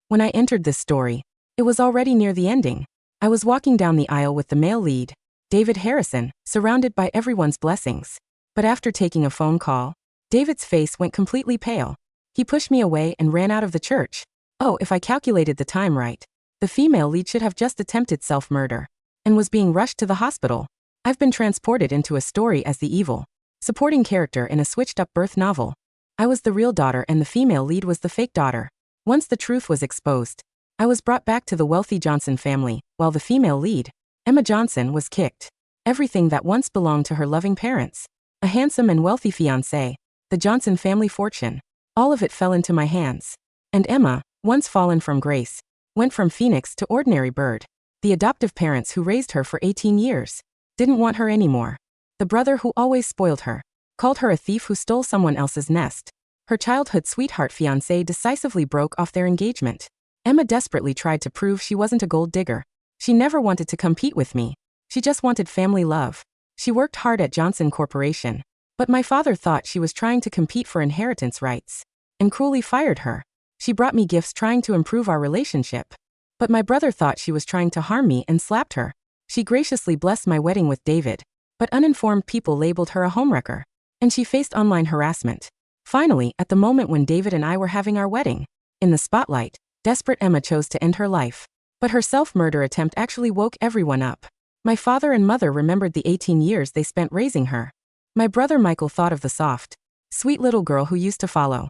When I entered this story, it was already near the ending. I was walking down the aisle with the male lead, David Harrison, surrounded by everyone's blessings. But after taking a phone call, David's face went completely pale. He pushed me away and ran out of the church. Oh, if I calculated the time right, the female lead should have just attempted self-murder and was being rushed to the hospital. I've been transported into a story as the evil, supporting character in a switched-up birth novel. I was the real daughter and the female lead was the fake daughter. Once the truth was exposed, I was brought back to the wealthy Johnson family, while the female lead, Emma Johnson, was kicked. Everything that once belonged to her loving parents, a handsome and wealthy fiancé, the Johnson family fortune, all of it fell into my hands. And Emma, once fallen from grace, went from phoenix to ordinary bird. The adoptive parents who raised her for 18 years didn't want her anymore. The brother who always spoiled her called her a thief who stole someone else's nest. Her childhood sweetheart fiancé decisively broke off their engagement. Emma desperately tried to prove she wasn't a gold digger. She never wanted to compete with me. She just wanted family love. She worked hard at Johnson Corporation. But my father thought she was trying to compete for inheritance rights and cruelly fired her. She brought me gifts trying to improve our relationship. But my brother thought she was trying to harm me and slapped her. She graciously blessed my wedding with David, but uninformed people labeled her a homewrecker. And she faced online harassment. Finally, at the moment when David and I were having our wedding, in the spotlight, desperate Emma chose to end her life. But her self-murder attempt actually woke everyone up. My father and mother remembered the 18 years they spent raising her. My brother Michael thought of the soft, sweet little girl who used to follow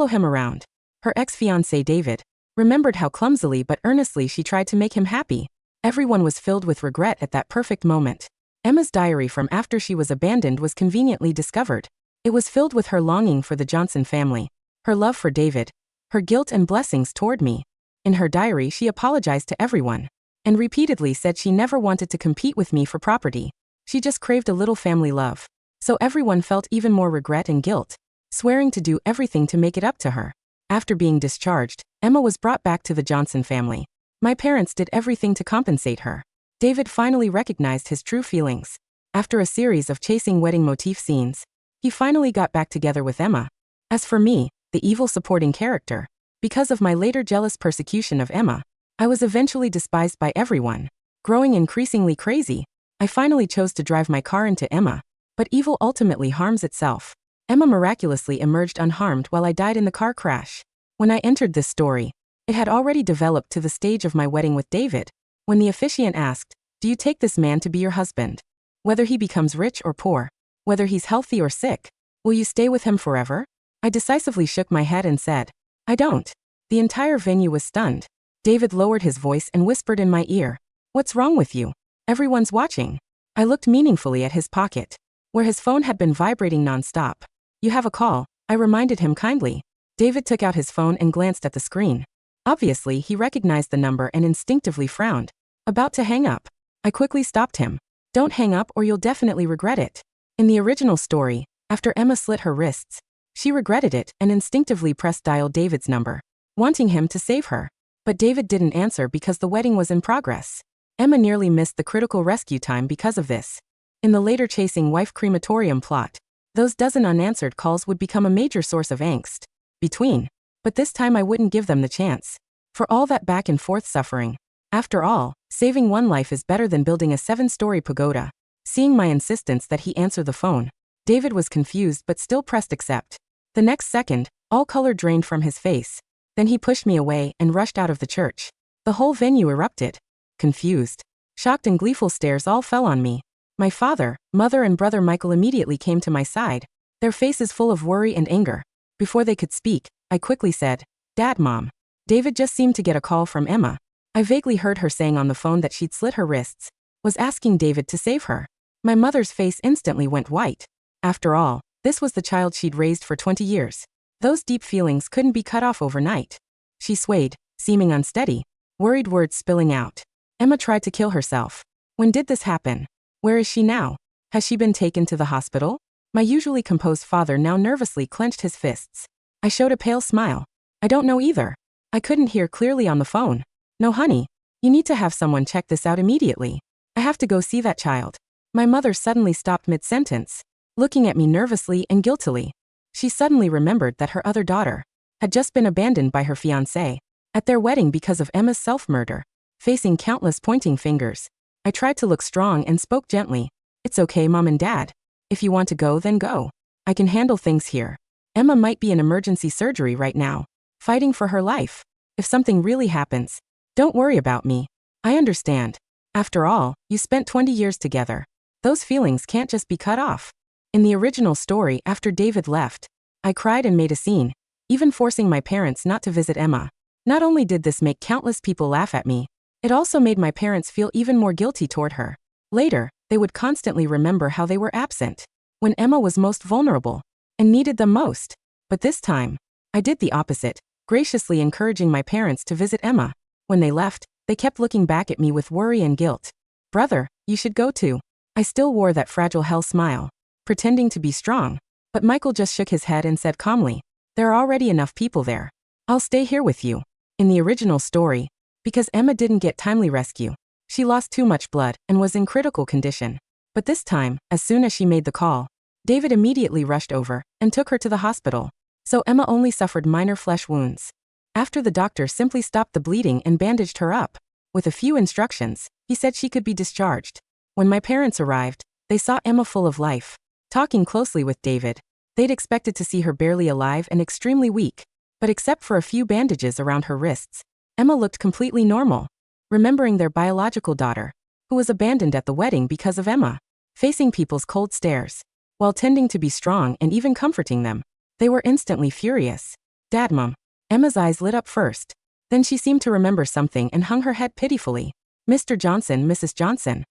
him around. Her ex-fiancé David remembered how clumsily but earnestly she tried to make him happy. Everyone was filled with regret at that perfect moment. Emma's diary from after she was abandoned was conveniently discovered. It was filled with her longing for the Johnson family, her love for David, her guilt and blessings toward me. In her diary she apologized to everyone and repeatedly said she never wanted to compete with me for property. She just craved a little family love. So everyone felt even more regret and guilt, swearing to do everything to make it up to her. After being discharged, Emma was brought back to the Johnson family. My parents did everything to compensate her. David finally recognized his true feelings. After a series of chasing wedding motif scenes, he finally got back together with Emma. As for me, the evil supporting character, because of my later jealous persecution of Emma, I was eventually despised by everyone. Growing increasingly crazy, I finally chose to drive my car into Emma. But evil ultimately harms itself. Emma miraculously emerged unharmed while I died in the car crash. When I entered this story, it had already developed to the stage of my wedding with David. When the officiant asked, "Do you take this man to be your husband? Whether he becomes rich or poor, whether he's healthy or sick, will you stay with him forever?" I decisively shook my head and said, "I don't." The entire venue was stunned. David lowered his voice and whispered in my ear, "What's wrong with you? Everyone's watching." I looked meaningfully at his pocket, where his phone had been vibrating nonstop. "You have a call," I reminded him kindly. David took out his phone and glanced at the screen. Obviously, he recognized the number and instinctively frowned. About to hang up, I quickly stopped him. "Don't hang up or you'll definitely regret it." In the original story, after Emma slit her wrists, she regretted it and instinctively pressed dial David's number, wanting him to save her. But David didn't answer because the wedding was in progress. Emma nearly missed the critical rescue time because of this. In the later chasing wife crematorium plot, those dozen unanswered calls would become a major source of angst between. But this time I wouldn't give them the chance. For all that back and forth suffering. After all, saving one life is better than building a 7-story pagoda. Seeing my insistence that he answer the phone, David was confused but still pressed accept. The next second, all color drained from his face. Then he pushed me away and rushed out of the church. The whole venue erupted. Confused, shocked and gleeful stares all fell on me. My father, mother and brother Michael immediately came to my side, their faces full of worry and anger. Before they could speak, I quickly said, "Dad, Mom. David just seemed to get a call from Emma." I vaguely heard her saying on the phone that she'd slit her wrists, was asking David to save her. My mother's face instantly went white. After all, this was the child she'd raised for 20 years. Those deep feelings couldn't be cut off overnight. She swayed, seeming unsteady, worried words spilling out. "Emma tried to kill herself. When did this happen? Where is she now? Has she been taken to the hospital?" My usually composed father now nervously clenched his fists. I showed a pale smile. "I don't know either. I couldn't hear clearly on the phone." "No honey, you need to have someone check this out immediately. I have to go see that child." My mother suddenly stopped mid-sentence, looking at me nervously and guiltily. She suddenly remembered that her other daughter had just been abandoned by her fiancé. At their wedding because of Emma's self-murder. Facing countless pointing fingers. I tried to look strong and spoke gently. It's okay, Mom and Dad. If you want to go, then go. I can handle things here. Emma might be in emergency surgery right now, fighting for her life. If something really happens, don't worry about me. I understand. After all, you spent 20 years together. Those feelings can't just be cut off. In the original story, after David left, I cried and made a scene, even forcing my parents not to visit Emma. Not only did this make countless people laugh at me, it also made my parents feel even more guilty toward her. Later, they would constantly remember how they were absent when Emma was most vulnerable and needed them most. But this time, I did the opposite, graciously encouraging my parents to visit Emma. When they left, they kept looking back at me with worry and guilt. Brother, you should go too. I still wore that fragile hell smile, pretending to be strong. But Michael just shook his head and said calmly, there are already enough people there. I'll stay here with you. In the original story, because Emma didn't get timely rescue, she lost too much blood and was in critical condition. But this time, as soon as she made the call, David immediately rushed over and took her to the hospital. So Emma only suffered minor flesh wounds. After the doctor simply stopped the bleeding and bandaged her up. With a few instructions, he said she could be discharged. When my parents arrived, they saw Emma full of life, talking closely with David. They'd expected to see her barely alive and extremely weak. But except for a few bandages around her wrists, Emma looked completely normal. Remembering their biological daughter, who was abandoned at the wedding because of Emma, facing people's cold stares, while tending to be strong and even comforting them, they were instantly furious. Dad, Mom. Emma's eyes lit up first. Then she seemed to remember something and hung her head pitifully. Mr. Johnson, Mrs. Johnson.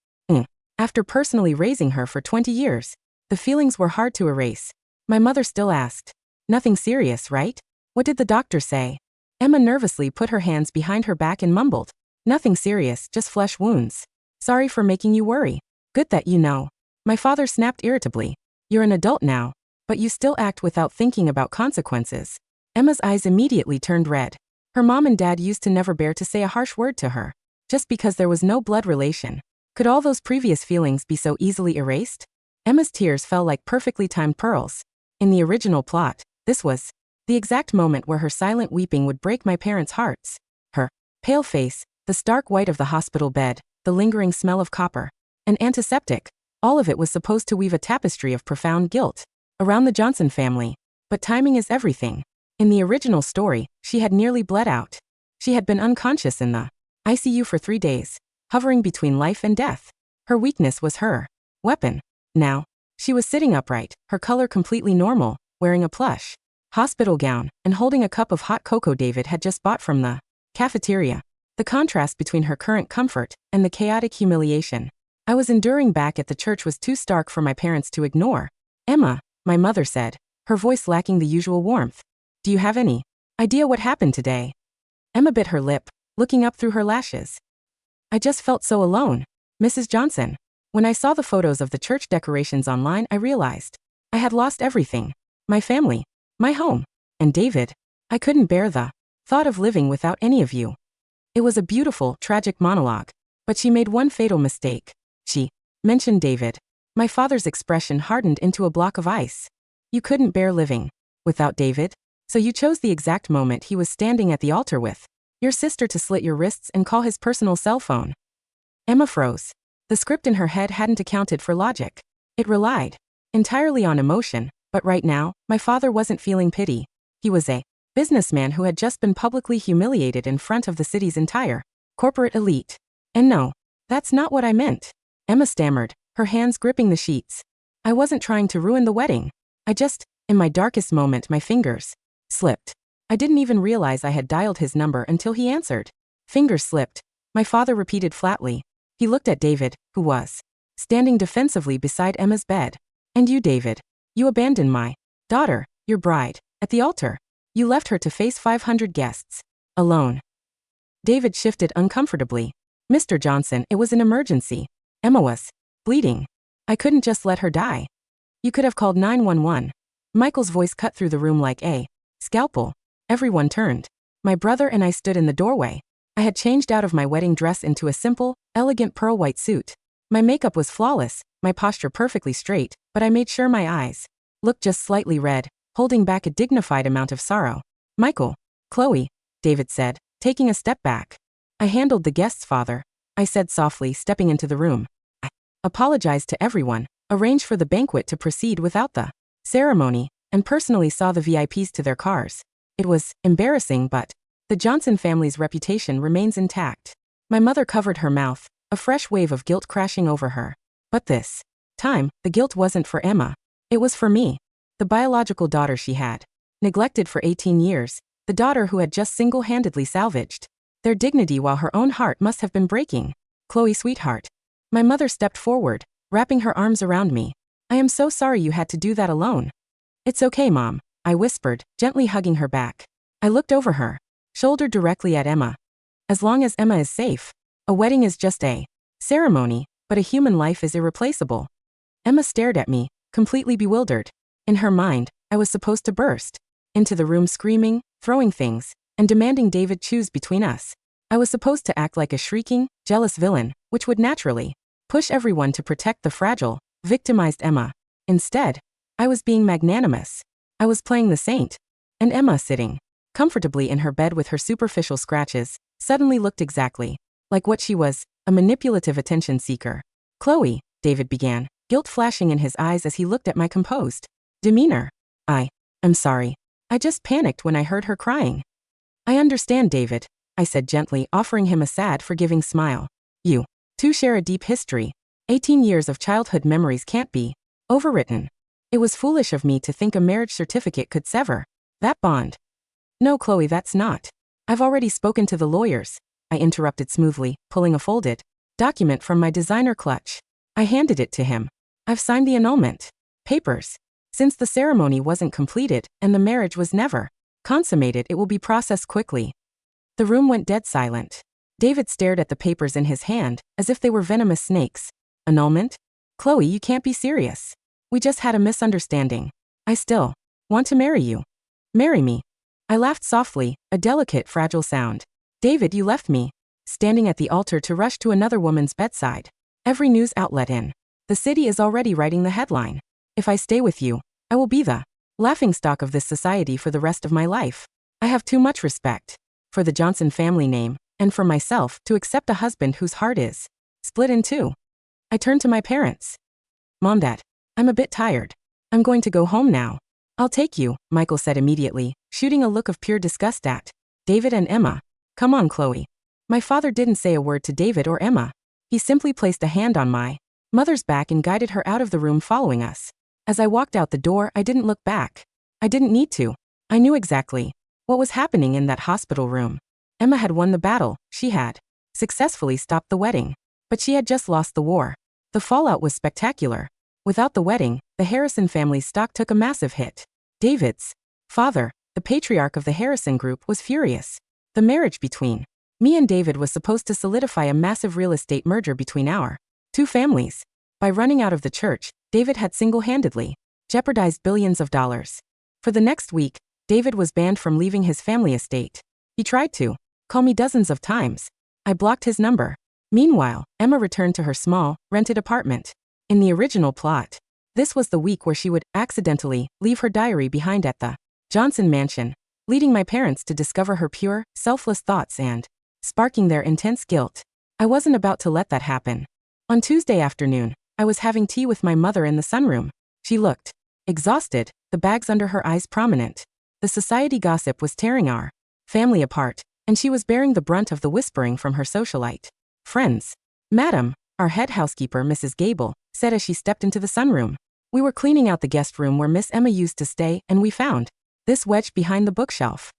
After personally raising her for 20 years, the feelings were hard to erase. My mother still asked, nothing serious, right? What did the doctor say? Emma nervously put her hands behind her back and mumbled, nothing serious, just flesh wounds. Sorry for making you worry. Good that you know. My father snapped irritably. You're an adult now, but you still act without thinking about consequences. Emma's eyes immediately turned red. Her mom and dad used to never bear to say a harsh word to her, just because there was no blood relation. Could all those previous feelings be so easily erased? Emma's tears fell like perfectly timed pearls. In the original plot, this was the exact moment where her silent weeping would break my parents' hearts. Her pale face, the stark white of the hospital bed, the lingering smell of copper, an antiseptic, all of it was supposed to weave a tapestry of profound guilt around the Johnson family. But timing is everything. In the original story, she had nearly bled out. She had been unconscious in the ICU for 3 days, hovering between life and death. Her weakness was her weapon. Now, she was sitting upright, her color completely normal, wearing a plush hospital gown, and holding a cup of hot cocoa David had just bought from the cafeteria. The contrast between her current comfort and the chaotic humiliation I was enduring back at the church was too stark for my parents to ignore. Emma, my mother said, her voice lacking the usual warmth. Do you have any idea what happened today? Emma bit her lip, looking up through her lashes. I just felt so alone, Mrs. Johnson. When I saw the photos of the church decorations online, I realized I had lost everything. My family, my home, and David. I couldn't bear the thought of living without any of you. It was a beautiful, tragic monologue, but she made one fatal mistake. She mentioned David. My father's expression hardened into a block of ice. You couldn't bear living without David, so you chose the exact moment he was standing at the altar with your sister to slit your wrists and call his personal cell phone. Emma froze. The script in her head hadn't accounted for logic. It relied entirely on emotion, but right now, my father wasn't feeling pity. He was a businessman who had just been publicly humiliated in front of the city's entire corporate elite. And no, that's not what I meant. Emma stammered, her hands gripping the sheets. I wasn't trying to ruin the wedding. In my darkest moment, my fingers slipped. I didn't even realize I had dialed his number until he answered. Fingers slipped, my father repeated flatly. He looked at David, who was standing defensively beside Emma's bed. And you, David, you abandoned my daughter, your bride, at the altar. You left her to face 500 guests, alone. David shifted uncomfortably. Mr. Johnson, it was an emergency. Emma was bleeding. I couldn't just let her die. You could have called 911. Michael's voice cut through the room like a scalpel. Everyone turned. My brother and I stood in the doorway. I had changed out of my wedding dress into a simple, elegant pearl white suit. My makeup was flawless, my posture perfectly straight, but I made sure my eyes looked just slightly red, holding back a dignified amount of sorrow. Michael, Chloe, David said, taking a step back. I handled the guest's father, I said softly, stepping into the room. I apologized to everyone, arranged for the banquet to proceed without the ceremony, and personally saw the VIPs to their cars. It was embarrassing, but the Johnson family's reputation remains intact. My mother covered her mouth, a fresh wave of guilt crashing over her. But this time, the guilt wasn't for Emma. It was for me, the biological daughter she had neglected for 18 years, the daughter who had just single-handedly salvaged their dignity while her own heart must have been breaking. Chloe, sweetheart. My mother stepped forward, wrapping her arms around me. I am so sorry you had to do that alone. It's okay, Mom, I whispered, gently hugging her back. I looked over her shoulder directly at Emma. As long as Emma is safe, a wedding is just a ceremony, but a human life is irreplaceable. Emma stared at me, completely bewildered. In her mind, I was supposed to burst into the room screaming, throwing things, and demanding David choose between us. I was supposed to act like a shrieking, jealous villain, which would naturally push everyone to protect the fragile, victimized Emma. Instead, I was being magnanimous. I was playing the saint. And Emma, sitting comfortably in her bed with her superficial scratches, suddenly looked exactly like what she was, a manipulative attention seeker. Chloe, David began, guilt flashing in his eyes as he looked at my composed demeanor. I'm sorry. I just panicked when I heard her crying. I understand, David, I said gently, offering him a sad, forgiving smile. You two share a deep history. 18 years of childhood memories can't be overwritten. It was foolish of me to think a marriage certificate could sever that bond. No, Chloe, that's not. I've already spoken to the lawyers, I interrupted smoothly, pulling a folded document from my designer clutch. I handed it to him. I've signed the annulment papers. Since the ceremony wasn't completed and the marriage was never consummated, it will be processed quickly. The room went dead silent. David stared at the papers in his hand, as if they were venomous snakes. Annulment? Chloe, you can't be serious. We just had a misunderstanding. I still want to marry you. Marry me. I laughed softly, a delicate, fragile sound. David, you left me standing at the altar to rush to another woman's bedside. Every news outlet in the city is already writing the headline. If I stay with you, I will be the laughingstock of this society for the rest of my life. I have too much respect for the Johnson family name, and for myself, to accept a husband whose heart is split in two. I turned to my parents. Mom, Dad, I'm a bit tired. I'm going to go home now. I'll take you, Michael said immediately, shooting a look of pure disgust at David and Emma. Come on, Chloe. My father didn't say a word to David or Emma. He simply placed a hand on my mother's back and guided her out of the room, following us. As I walked out the door, I didn't look back. I didn't need to. I knew exactly what was happening in that hospital room. Emma had won the battle. She had successfully stopped the wedding. But she had just lost the war. The fallout was spectacular. Without the wedding, the Harrison family's stock took a massive hit. David's father, the patriarch of the Harrison group, was furious. The marriage between me and David was supposed to solidify a massive real estate merger between our two families. By running out of the church, David had single-handedly jeopardized billions of dollars. For the next week, David was banned from leaving his family estate. He tried to call me dozens of times. I blocked his number. Meanwhile, Emma returned to her small, rented apartment. In the original plot, this was the week where she would accidentally leave her diary behind at the Johnson mansion, leading my parents to discover her pure, selfless thoughts and sparking their intense guilt. I wasn't about to let that happen. On Tuesday afternoon, I was having tea with my mother in the sunroom. She looked exhausted, the bags under her eyes prominent. The society gossip was tearing our family apart, and she was bearing the brunt of the whispering from her socialite friends. Madam, our head housekeeper, Mrs. Gable, said as she stepped into the sunroom. We were cleaning out the guest room where Miss Emma used to stay, and we found this wedged behind the bookshelf.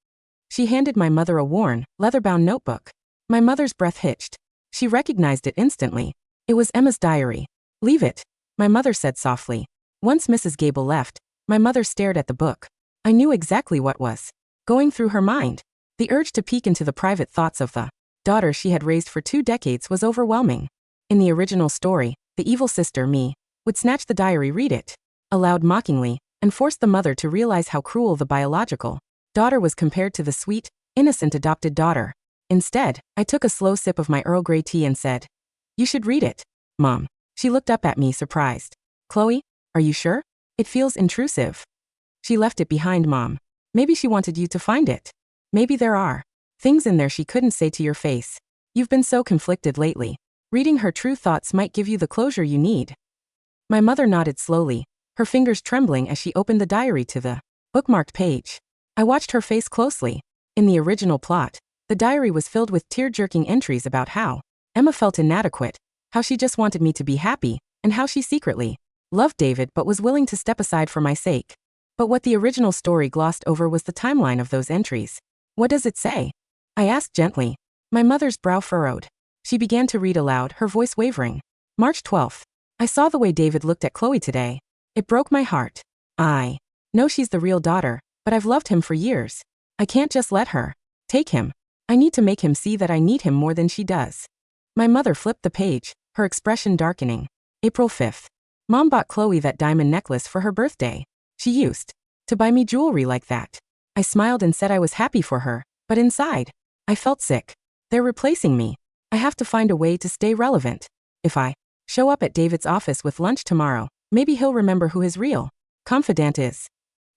She handed my mother a worn, leather-bound notebook. My mother's breath hitched. She recognized it instantly. It was Emma's diary. Leave it, my mother said softly. Once Mrs. Gable left, my mother stared at the book. I knew exactly what was going through her mind. The urge to peek into the private thoughts of the daughter she had raised for 2 decades was overwhelming. In the original story, the evil sister, me, would snatch the diary, read it aloud mockingly, and force the mother to realize how cruel the biological daughter was compared to the sweet, innocent adopted daughter. Instead, I took a slow sip of my Earl Grey tea and said, "You should read it, Mom." She looked up at me, surprised. "Chloe, are you sure? It feels intrusive." "She left it behind, Mom. Maybe she wanted you to find it. Maybe there are Things in there she couldn't say to your face. You've been so conflicted lately. Reading her true thoughts might give you the closure you need. My mother nodded slowly, her fingers trembling as she opened the diary to the bookmarked page. I watched her face closely. In the original plot, the diary was filled with tear-jerking entries about how Emma felt inadequate, how she just wanted me to be happy, and how she secretly loved David but was willing to step aside for my sake. But what the original story glossed over was the timeline of those entries. What does it say? I asked gently. My mother's brow furrowed. She began to read aloud, her voice wavering. March 12th. I saw the way David looked at Chloe today. It broke my heart. I know she's the real daughter, but I've loved him for years. I can't just let her take him. I need to make him see that I need him more than she does. My mother flipped the page, her expression darkening. April 5th. Mom bought Chloe that diamond necklace for her birthday. She used to buy me jewelry like that. I smiled and said I was happy for her, but inside, I felt sick. They're replacing me. I have to find a way to stay relevant. If I show up at David's office with lunch tomorrow, maybe he'll remember who his real confidant is.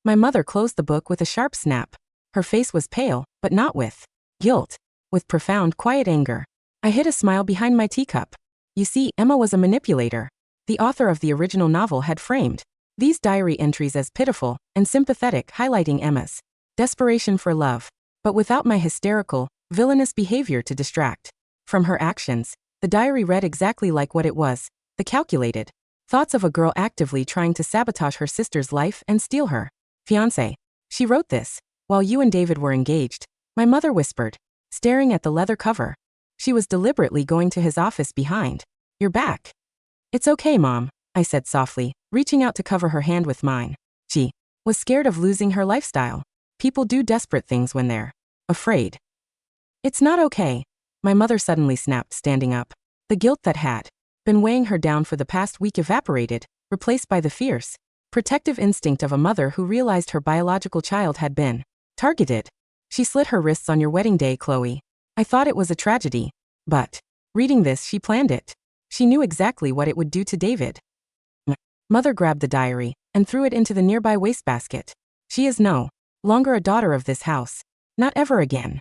My mother closed the book with a sharp snap. Her face was pale, but not with guilt, with profound, quiet anger. I hid a smile behind my teacup. You see, Emma was a manipulator. The author of the original novel had framed these diary entries as pitiful and sympathetic, highlighting Emma's desperation for love, but without my hysterical, villainous behavior to distract from her actions. The diary read exactly like what it was, the calculated thoughts of a girl actively trying to sabotage her sister's life and steal her fiancé. She wrote this while you and David were engaged, my mother whispered, staring at the leather cover. She was deliberately going to his office behind your back. It's okay, Mom, I said softly, reaching out to cover her hand with mine. She was scared of losing her lifestyle. People do desperate things when they're afraid. It's not okay. My mother suddenly snapped, standing up. The guilt that had been weighing her down for the past week evaporated, replaced by the fierce, protective instinct of a mother who realized her biological child had been targeted. She slit her wrists on your wedding day, Chloe. I thought it was a tragedy. But reading this, she planned it. She knew exactly what it would do to David. Mother grabbed the diary and threw it into the nearby wastebasket. She is no longer a daughter of this house. Not ever again.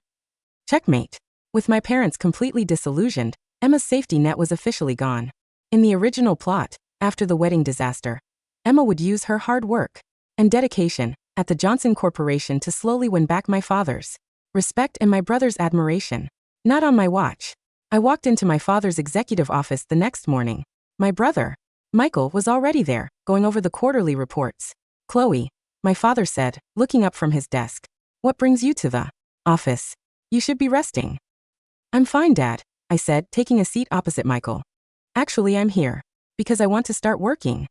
Checkmate. With my parents completely disillusioned, Emma's safety net was officially gone. In the original plot, after the wedding disaster, Emma would use her hard work and dedication at the Johnson Corporation to slowly win back my father's respect and my brother's admiration. Not on my watch. I walked into my father's executive office the next morning. My brother, Michael, was already there, going over the quarterly reports. Chloe, my father said, looking up from his desk. What brings you to the office? You should be resting. I'm fine, Dad, I said, taking a seat opposite Michael. Actually, I'm here because I want to start working.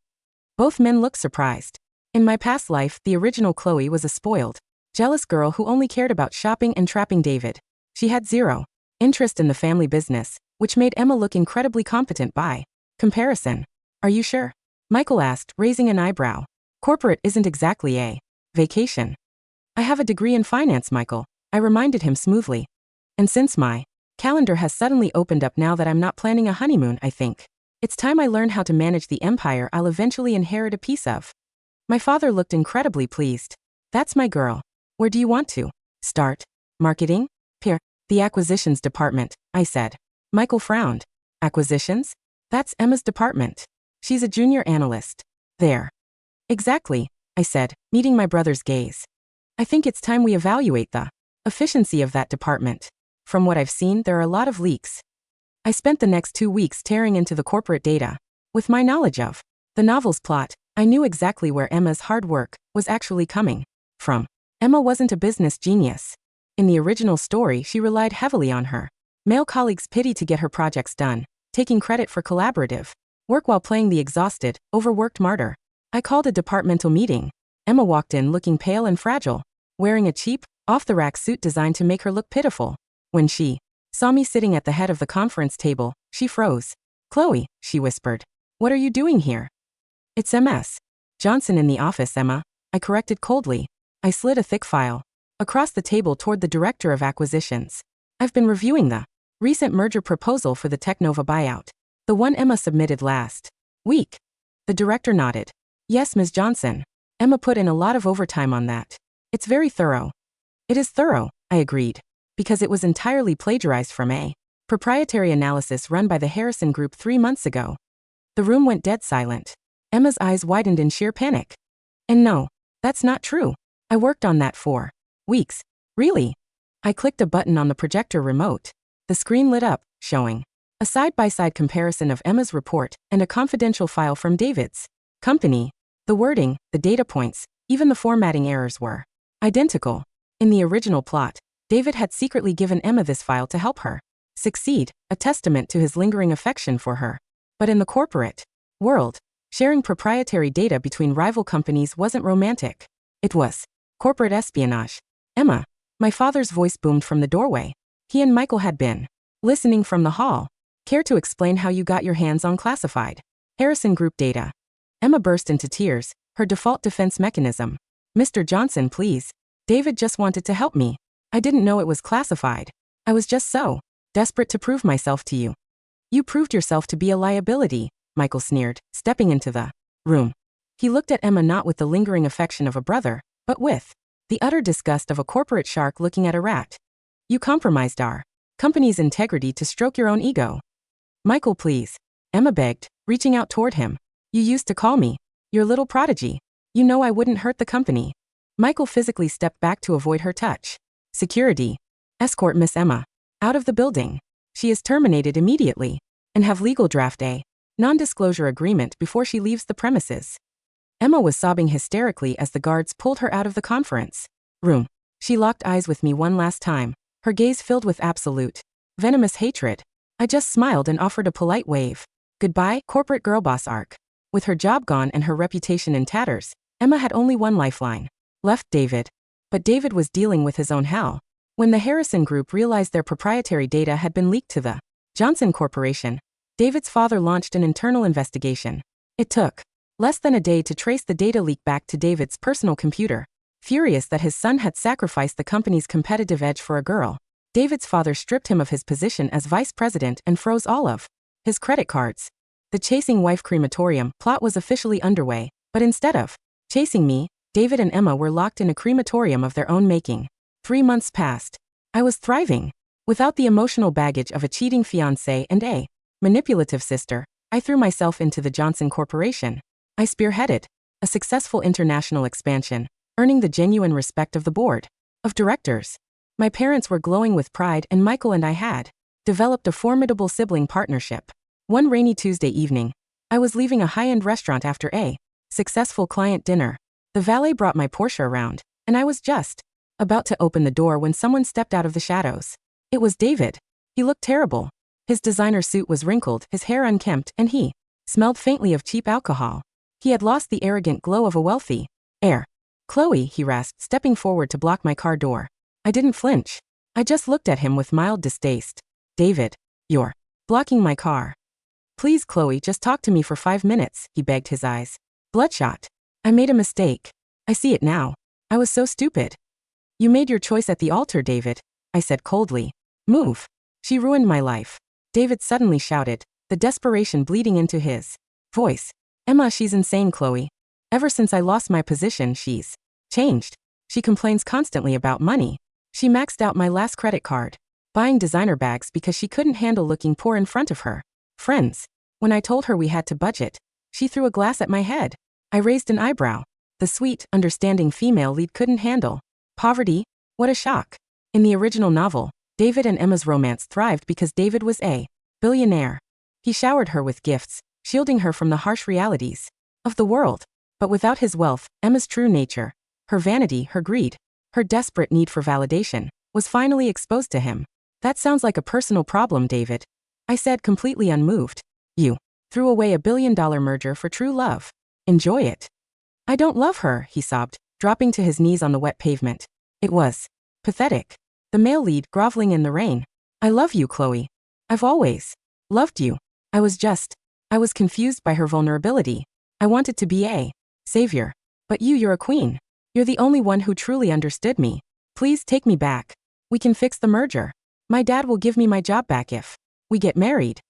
Both men looked surprised. In my past life, the original Chloe was a spoiled, jealous girl who only cared about shopping and trapping David. She had zero interest in the family business, which made Emma look incredibly competent by comparison. Are you sure? Michael asked, raising an eyebrow. Corporate isn't exactly a vacation. I have a degree in finance, Michael, I reminded him smoothly. And since my calendar has suddenly opened up now that I'm not planning a honeymoon, I think it's time I learn how to manage the empire I'll eventually inherit a piece of. My father looked incredibly pleased. That's my girl. Where do you want to start? Marketing? The acquisitions department, I said. Michael frowned. Acquisitions? That's Emma's department. She's a junior analyst. There. Exactly, I said, meeting my brother's gaze. I think it's time we evaluate the efficiency of that department. From what I've seen, there are a lot of leaks. I spent the next 2 weeks tearing into the corporate data. With my knowledge of the novel's plot, I knew exactly where Emma's hard work was actually coming from. Emma wasn't a business genius. In the original story, she relied heavily on her male colleagues' pity to get her projects done, taking credit for collaborative work while playing the exhausted, overworked martyr. I called a departmental meeting. Emma walked in looking pale and fragile, wearing a cheap, off-the-rack suit designed to make her look pitiful. When she saw me sitting at the head of the conference table, she froze. Chloe, she whispered. What are you doing here? It's MS Johnson in the office, Emma, I corrected coldly. I slid a thick file across the table toward the director of acquisitions. I've been reviewing the recent merger proposal for the Technova buyout. The one Emma submitted last week. The director nodded. Yes, Ms. Johnson. Emma put in a lot of overtime on that. It's very thorough. It is thorough, I agreed. Because it was entirely plagiarized from a proprietary analysis run by the Harrison Group 3 months ago. The room went dead silent. Emma's eyes widened in sheer panic. And no, that's not true. I worked on that for weeks. Really? I clicked a button on the projector remote. The screen lit up, showing a side-by-side comparison of Emma's report and a confidential file from David's company. The wording, the data points, even the formatting errors were identical. In the original plot, David had secretly given Emma this file to help her succeed, a testament to his lingering affection for her. But in the corporate world, sharing proprietary data between rival companies wasn't romantic. It was corporate espionage. Emma, my father's voice boomed from the doorway. He and Michael had been listening from the hall. Care to explain how you got your hands on classified Harrison Group data? Emma burst into tears, her default defense mechanism. Mr. Johnson, please. David just wanted to help me. I didn't know it was classified. I was just so desperate to prove myself to you. You proved yourself to be a liability, Michael sneered, stepping into the room. He looked at Emma not with the lingering affection of a brother, but with the utter disgust of a corporate shark looking at a rat. You compromised our company's integrity to stroke your own ego. Michael, please. Emma begged, reaching out toward him. You used to call me your little prodigy. You know I wouldn't hurt the company. Michael physically stepped back to avoid her touch. Security. Escort Miss Emma out of the building. She is terminated immediately. And have legal draft a non-disclosure agreement before she leaves the premises. Emma was sobbing hysterically as the guards pulled her out of the conference room. She locked eyes with me one last time, her gaze filled with absolute, venomous hatred. I just smiled and offered a polite wave. Goodbye, corporate girlboss arc. With her job gone and her reputation in tatters, Emma had only one lifeline left: David. But David was dealing with his own hell. When the Harrison Group realized their proprietary data had been leaked to the Johnson Corporation, David's father launched an internal investigation. It took less than a day to trace the data leak back to David's personal computer. Furious that his son had sacrificed the company's competitive edge for a girl, David's father stripped him of his position as vice president and froze all of his credit cards. The chasing wife crematorium plot was officially underway, but instead of chasing me, David and Emma were locked in a crematorium of their own making. 3 months passed. I was thriving. Without the emotional baggage of a cheating fiancé and a manipulative sister, I threw myself into the Johnson Corporation. I spearheaded a successful international expansion, earning the genuine respect of the board of directors. My parents were glowing with pride, and Michael and I had developed a formidable sibling partnership. One rainy Tuesday evening, I was leaving a high-end restaurant after a successful client dinner. The valet brought my Porsche around, and I was just about to open the door when someone stepped out of the shadows. It was David. He looked terrible. His designer suit was wrinkled, his hair unkempt, and he smelled faintly of cheap alcohol. He had lost the arrogant glow of a wealthy heir. Chloe, he rasped, stepping forward to block my car door. I didn't flinch. I just looked at him with mild distaste. David, you're blocking my car. Please, Chloe, just talk to me for 5 minutes, he begged, his eyes bloodshot. I made a mistake. I see it now. I was so stupid. You made your choice at the altar, David, I said coldly. Move. She ruined my life. David suddenly shouted, the desperation bleeding into his voice. Emma, she's insane, Chloe. Ever since I lost my position, she's changed. She complains constantly about money. She maxed out my last credit card, buying designer bags because she couldn't handle looking poor in front of her friends. When I told her we had to budget, she threw a glass at my head. I raised an eyebrow. The sweet, understanding female lead couldn't handle poverty. What a shock. In the original novel, David and Emma's romance thrived because David was a billionaire. He showered her with gifts, shielding her from the harsh realities of the world. But without his wealth, Emma's true nature, her vanity, her greed, her desperate need for validation, was finally exposed to him. That sounds like a personal problem, David, I said, completely unmoved. You threw away $1 billion merger for true love. Enjoy it. I don't love her, he sobbed, dropping to his knees on the wet pavement. It was pathetic. The male lead groveling in the rain. I love you, Chloe. I've always loved you. I was confused by her vulnerability. I wanted to be a savior. But you're a queen. You're the only one who truly understood me. Please take me back. We can fix the merger. My dad will give me my job back if we get married.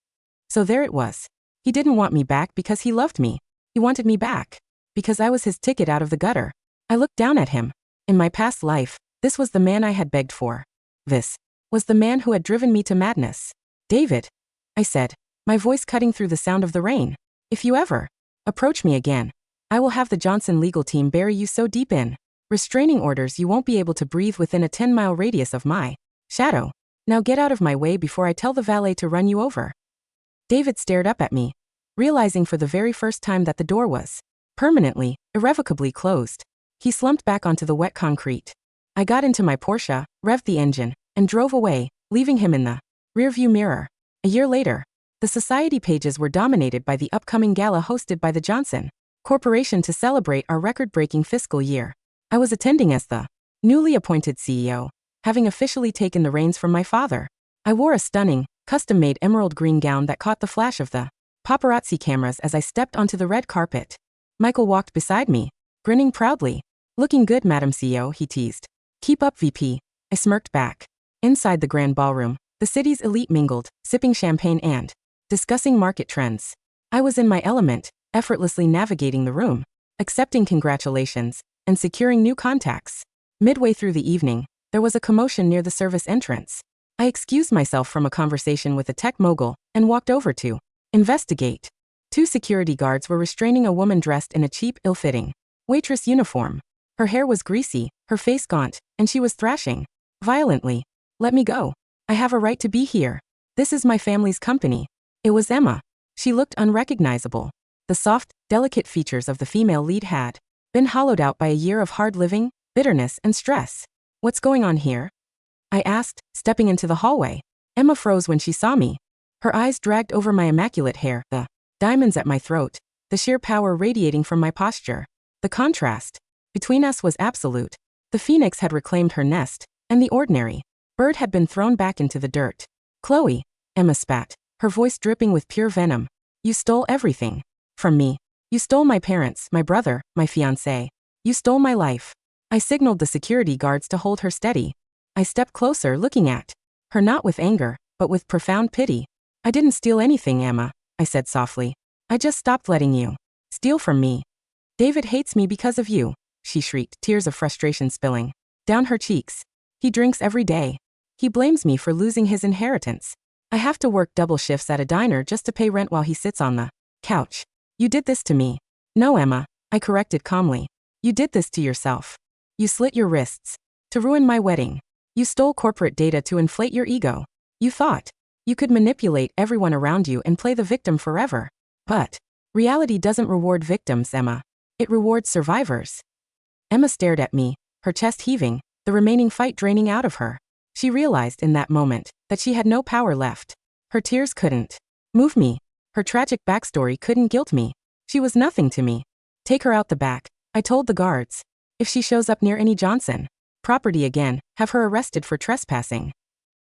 So there it was. He didn't want me back because he loved me. He wanted me back because I was his ticket out of the gutter. I looked down at him. In my past life, this was the man I had begged for. This was the man who had driven me to madness. David, I said, my voice cutting through the sound of the rain. If you ever approach me again, I will have the Johnson legal team bury you so deep in restraining orders you won't be able to breathe within a 10-mile radius of my shadow. Now get out of my way before I tell the valet to run you over. David stared up at me, realizing for the very first time that the door was permanently, irrevocably closed. He slumped back onto the wet concrete. I got into my Porsche, revved the engine, and drove away, leaving him in the rearview mirror. A year later, the society pages were dominated by the upcoming gala hosted by the Johnson Corporation to celebrate our record-breaking fiscal year. I was attending as the newly appointed CEO, having officially taken the reins from my father. I wore a stunning, custom-made emerald green gown that caught the flash of the paparazzi cameras as I stepped onto the red carpet. Michael walked beside me, grinning proudly. Looking good, Madam CEO, he teased. Keep up, VP. I smirked back. Inside the grand ballroom, the city's elite mingled, sipping champagne and discussing market trends. I was in my element, effortlessly navigating the room, accepting congratulations, and securing new contacts. Midway through the evening, there was a commotion near the service entrance. I excused myself from a conversation with a tech mogul and walked over to investigate. 2 security guards were restraining a woman dressed in a cheap, ill-fitting waitress uniform. Her hair was greasy, her face gaunt, and she was thrashing violently. Let me go. I have a right to be here. This is my family's company. It was Emma. She looked unrecognizable. The soft, delicate features of the female lead had been hollowed out by a year of hard living, bitterness, and stress. What's going on here? I asked, stepping into the hallway. Emma froze when she saw me. Her eyes dragged over my immaculate hair, the diamonds at my throat, the sheer power radiating from my posture. The contrast between us was absolute. The phoenix had reclaimed her nest, and the ordinary bird had been thrown back into the dirt. Chloe, Emma spat, her voice dripping with pure venom. You stole everything from me. You stole my parents, my brother, my fiancé. You stole my life. I signaled the security guards to hold her steady. I stepped closer, looking at her not with anger, but with profound pity. I didn't steal anything, Emma, I said softly. I just stopped letting you steal from me. David hates me because of you, she shrieked, tears of frustration spilling down her cheeks. He drinks every day. He blames me for losing his inheritance. I have to work double shifts at a diner just to pay rent while he sits on the couch. You did this to me. No, Emma, I corrected calmly. You did this to yourself. You slit your wrists to ruin my wedding. You stole corporate data to inflate your ego. You thought you could manipulate everyone around you and play the victim forever. But reality doesn't reward victims, Emma. It rewards survivors. Emma stared at me, her chest heaving, the remaining fight draining out of her. She realized in that moment that she had no power left. Her tears couldn't move me. Her tragic backstory couldn't guilt me. She was nothing to me. Take her out the back, I told the guards. If she shows up near any Johnson property again, have her arrested for trespassing.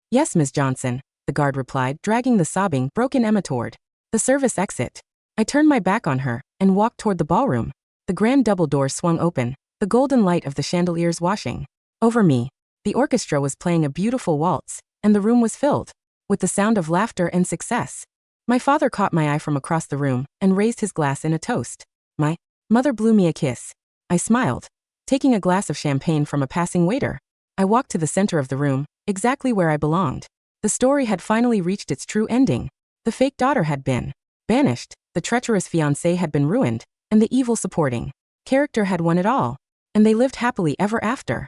Yes, Ms. Johnson, the guard replied, dragging the sobbing, broken Emma toward the service exit. I turned my back on her and walked toward the ballroom. The grand double doors swung open, the golden light of the chandeliers washing over me. The orchestra was playing a beautiful waltz, and the room was filled with the sound of laughter and success. My father caught my eye from across the room and raised his glass in a toast. My mother blew me a kiss. I smiled, taking a glass of champagne from a passing waiter. I walked to the center of the room, exactly where I belonged. The story had finally reached its true ending. The fake daughter had been banished, the treacherous fiancé had been ruined, and the evil supporting character had won it all. And they lived happily ever after.